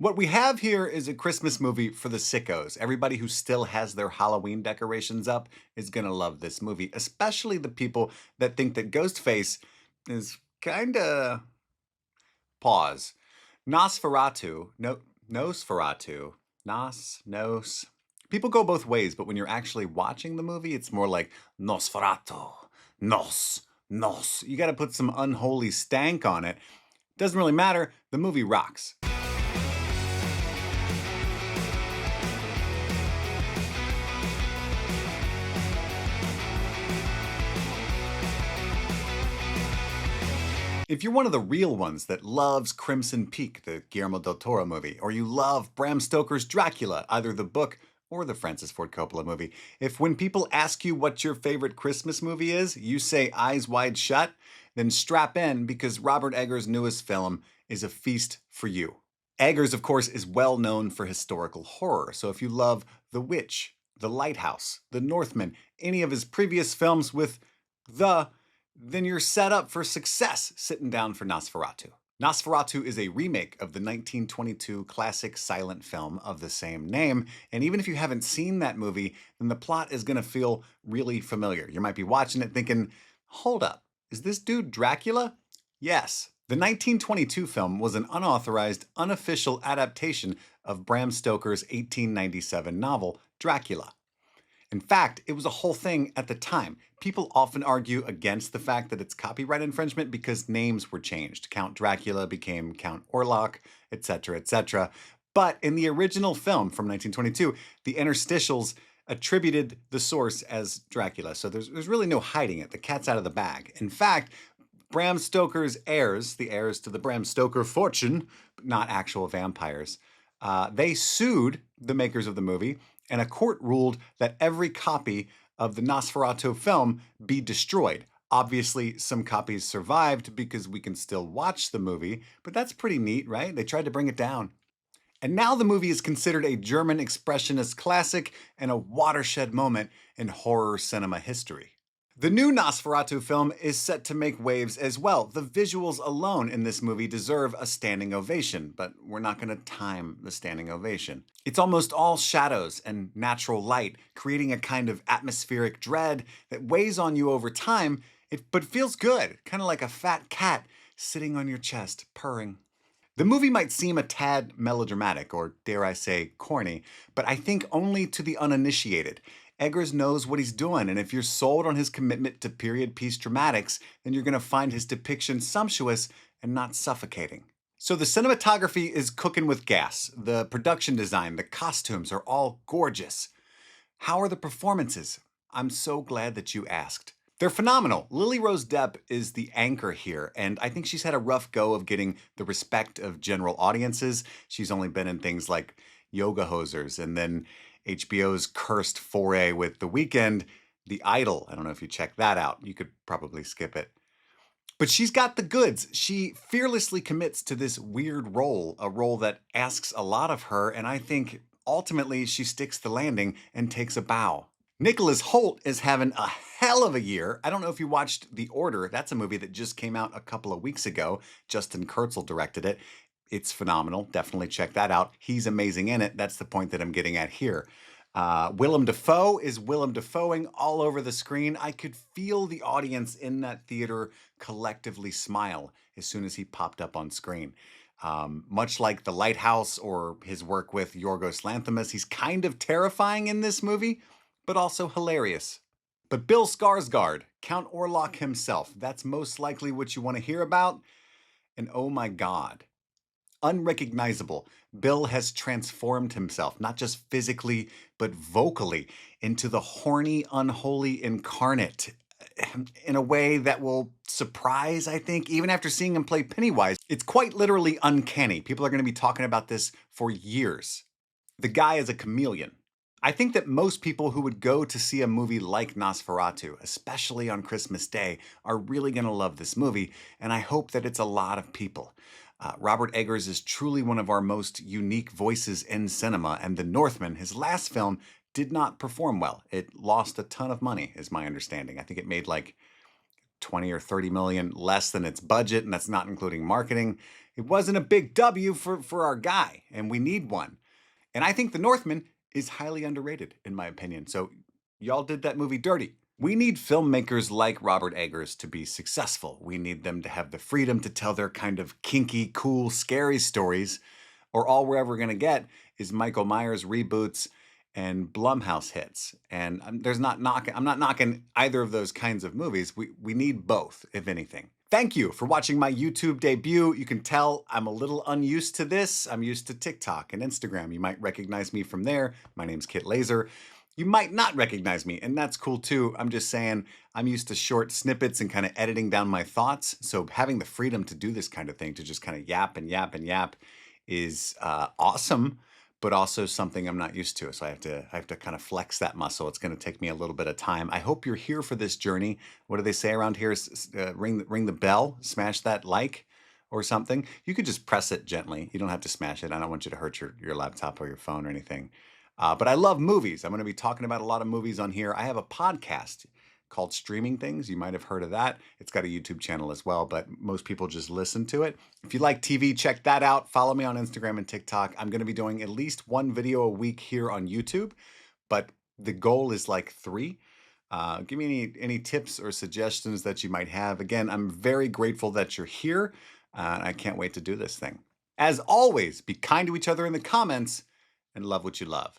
What we have here is a Christmas movie for the sickos. Everybody who still has their Halloween decorations up is gonna love this movie, especially the people that think that Ghostface is kinda... Pause. Nosferatu, Nosferatu, Nos. People go both ways, but when you're actually watching the movie, it's more like Nosferatu, Nos. You gotta put some unholy stank on it. Doesn't really matter, the movie rocks. If you're one of the real ones that loves Crimson Peak, the Guillermo del Toro movie, or you love Bram Stoker's Dracula, either the book or the Francis Ford Coppola movie, if when people ask you what your favorite Christmas movie is, you say Eyes Wide Shut, then strap in because Robert Eggers' newest film is a feast for you. Eggers, of course, is well known for historical horror, so if you love The Witch, The Lighthouse, The Northman, any of his previous films with then you're set up for success sitting down for Nosferatu. Nosferatu is a remake of the 1922 classic silent film of the same name, and even if you haven't seen that movie, then the plot is gonna feel really familiar. You might be watching it thinking, hold up, is this dude Dracula? Yes. The 1922 film was an unauthorized, unofficial adaptation of Bram Stoker's 1897 novel, Dracula. In fact, it was a whole thing at the time. People often argue against the fact that it's copyright infringement because names were changed. Count Dracula became Count Orlok, etc., etc. But in the original film from 1922, the interstitials attributed the source as Dracula. So there's really no hiding it. The cat's out of the bag. In fact, Bram Stoker's heirs, the heirs to the Bram Stoker fortune, not actual vampires, they sued the makers of the movie, and a court ruled that every copy of the Nosferatu film be destroyed. Obviously, some copies survived because we can still watch the movie, but that's pretty neat, right? They tried to bring it down. And now the movie is considered a German expressionist classic and a watershed moment in horror cinema history. The new Nosferatu film is set to make waves as well. The visuals alone in this movie deserve a standing ovation, but we're not going to time the standing ovation. It's almost all shadows and natural light, creating a kind of atmospheric dread that weighs on you over time, but feels good, kind of like a fat cat sitting on your chest, purring. The movie might seem a tad melodramatic, or dare I say, corny, but I think only to the uninitiated. Eggers knows what he's doing, and if you're sold on his commitment to period piece dramatics, then you're going to find his depiction sumptuous and not suffocating. So the cinematography is cooking with gas. The production design, the costumes are all gorgeous. How are the performances? I'm so glad that you asked. They're phenomenal. Lily-Rose Depp is the anchor here, and I think she's had a rough go of getting the respect of general audiences. She's only been in things like Yoga Hosers, and then HBO's cursed foray with The Weeknd, The Idol. I don't know if you checked that out. You could probably skip it. But she's got the goods. She fearlessly commits to this weird role, a role that asks a lot of her, and I think ultimately she sticks the landing and takes a bow. Nicholas Hoult is having a hell of a year. I don't know if you watched The Order. That's a movie that just came out a couple of weeks ago. Justin Kurzel directed it. It's phenomenal. Definitely check that out. He's amazing in it. That's the point that I'm getting at here. Willem Defoe is Willem Defoeing all over the screen. I could feel the audience in that theater collectively smile as soon as he popped up on screen. Much like The Lighthouse or his work with Yorgos Lanthimos, he's kind of terrifying in this movie, but also hilarious. But Bill Skårsgard, Count Orlok himself, that's most likely what you want to hear about. And oh my God. Unrecognizable, Bill has transformed himself, not just physically, but vocally, into the horny, unholy incarnate in a way that will surprise, I think, even after seeing him play Pennywise. It's quite literally uncanny. People are going to be talking about this for years. The guy is a chameleon. I think that most people who would go to see a movie like Nosferatu, especially on Christmas Day, are really going to love this movie, and I hope that it's a lot of people. Robert Eggers is truly one of our most unique voices in cinema, and The Northman, his last film, did not perform well. It lost a ton of money, is my understanding. I think it made like 20 or 30 million less than its budget, and that's not including marketing. It wasn't a big W for our guy, and we need one. And I think The Northman is highly underrated, in my opinion. So y'all did that movie dirty. We need filmmakers like Robert Eggers to be successful. We need them to have the freedom to tell their kind of kinky, cool, scary stories, or all we're ever going to get is Michael Myers reboots and Blumhouse hits. And I'm not knocking either of those kinds of movies. We need both, if anything. Thank you for watching my YouTube debut. You can tell I'm a little unused to this. I'm used to TikTok and Instagram. You might recognize me from there. My name's Kit Laser. You might not recognize me, and that's cool too. I'm just saying I'm used to short snippets and kind of editing down my thoughts. So having the freedom to do this kind of thing, to just kind of yap and yap and yap, is awesome, but also something I'm not used to. So I have to kind of flex that muscle. It's going to take me a little bit of time. I hope you're here for this journey. What do they say around here? Ring the bell, smash that like or something. You could just press it gently. You don't have to smash it. I don't want you to hurt your laptop or your phone or anything. But I love movies. I'm going to be talking about a lot of movies on here. I have a podcast called Streaming Things. You might have heard of that. It's got a YouTube channel as well, but most people just listen to it. If you like TV, check that out. Follow me on Instagram and TikTok. I'm going to be doing at least one video a week here on YouTube, but the goal is like 3. Give me any tips or suggestions that you might have. Again, I'm very grateful that you're here. I can't wait to do this thing. As always, be kind to each other in the comments and love what you love.